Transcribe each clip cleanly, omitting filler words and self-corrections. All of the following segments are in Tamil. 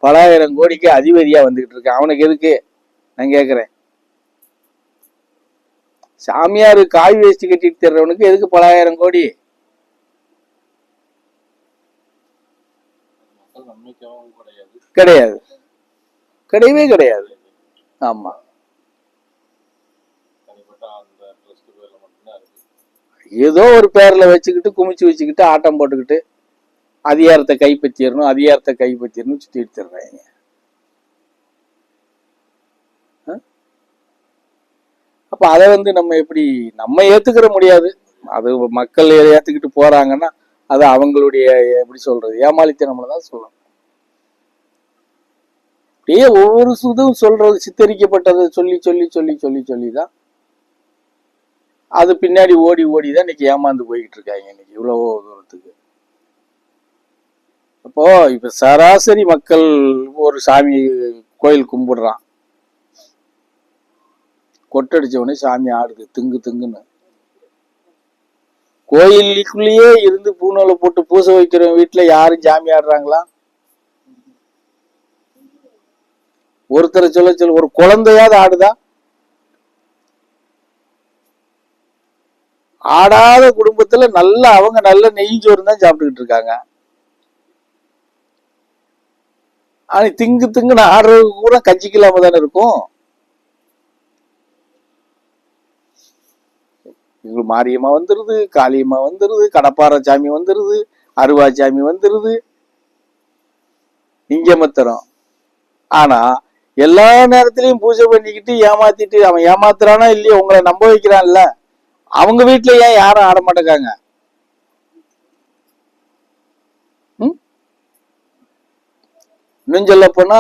பல ஆயிரம் கோடிக்கு அதிபதியா வந்துகிட்டு இருக்கான். அவனுக்கு எதுக்கு நான் கேக்குறேன்? சாமியாரு காய் வேஸ்ட் கட்டிட்டு தர்றவனுக்கு எதுக்கு பல ஆயிரம் கோடி? கிடையாது, கிடையவே கிடையாது. ஆமா, ஏதோ ஒரு பேர்ல வச்சுக்கிட்டு குமிச்சு வச்சுக்கிட்டு ஆட்டம் போட்டுக்கிட்டு அதிகாரத்தை கைப்பற்றிடணும் சுத்தி எடுத்துடுறாங்க. அப்ப அதை நம்ம எப்படி நம்ம ஏத்துக்கிற முடியாது. அது மக்கள் ஏத்துக்கிட்டு போறாங்கன்னா அது அவங்களுடைய எப்படி சொல்றது ஏமாளித்தனம்னு தான் சொல்லணும். அப்படியே ஒவ்வொரு இதுவும் சொல்றது சித்தரிக்கப்பட்டதை சொல்லி சொல்லி சொல்லி சொல்லி சொல்லிதான் அது பின்னாடி ஓடி ஓடிதான் இன்னைக்கு ஏமாந்து போய்கிட்டு இருக்காங்க இன்னைக்கு இவ்வளவோ தூரத்துக்கு. அப்போ இப்ப சராசரி மக்கள் ஒரு சாமி கோயில் கும்பிடுறான், கொட்டடிச்சவனே சாமி ஆடுது திங்கு திங்குன்னு. கோயிலுக்குள்ளேயே இருந்து பூநூலை போட்டு பூசை வைக்கிறவங்க வீட்டுல யாரும் சாமி ஆடுறாங்களா? ஒருத்தரை சொல்ல ஒரு குழந்தையாவது ஆடுதா? ஆடாத குடும்பத்துல அவங்க நல்ல நெய்ஞ்சோறு தான் சாப்பிட்டுக்கிட்டு இருக்காங்க. ஆனா திங்கு திங்குன்னு ஆடுறது கூட கஞ்சிக்கலாம தானே இருக்கும். மாரியம்மா வந்துருது, காளியம்மா வந்துருது, கடப்பாறை சாமி வந்துருது, அருவா சாமி வந்துருது, இங்கமத்தரம். ஆனா எல்லா நேரத்திலையும் பூஜை பண்ணிக்கிட்டு ஏமாத்திட்டு அவன் ஏமாத்துறானா இல்லையோ உங்களை நம்ப வைக்கிறான்ல, அவங்க வீட்டுல ஏன் யாரும் ஆட மாட்டேங்காங்க? இன்னும் சொல்ல போனா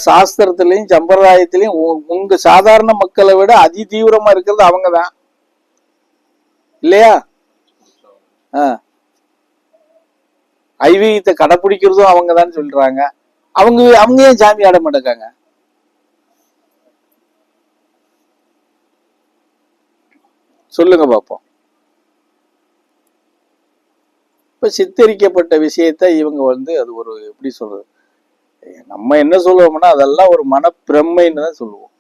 சாஸ்திரத்திலையும் சம்பிரதாயத்திலையும் உங்க சாதாரண மக்களை விட அதி தீவிரமா இருக்கிறது அவங்கதான் இல்லையா? ஐவீகத்தை கடைப்பிடிக்கிறதும் அவங்கதான் சொல்றாங்க. அவங்க ஏன் சாமி ஆட மாட்டேங்காங்க? சொல்லுங்க பாப்போம். இப்ப சித்தரிக்கப்பட்ட விஷயத்த இவங்க அது ஒரு எப்படி சொல்றது, நம்ம என்ன சொல்லுவோம்னா அதெல்லாம் ஒரு மனப்பிரமைன்னு தான் சொல்லுவோம்.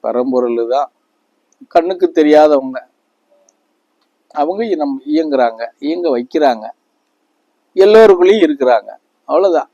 பரம்பொருள் தான் கண்ணுக்கு தெரியாதவங்க, அவங்க இயங்குறாங்க, இயங்க வைக்கிறாங்க, எல்லோருக்குள்ளேயும் இருக்கிறாங்க, அவ்வளவுதான்.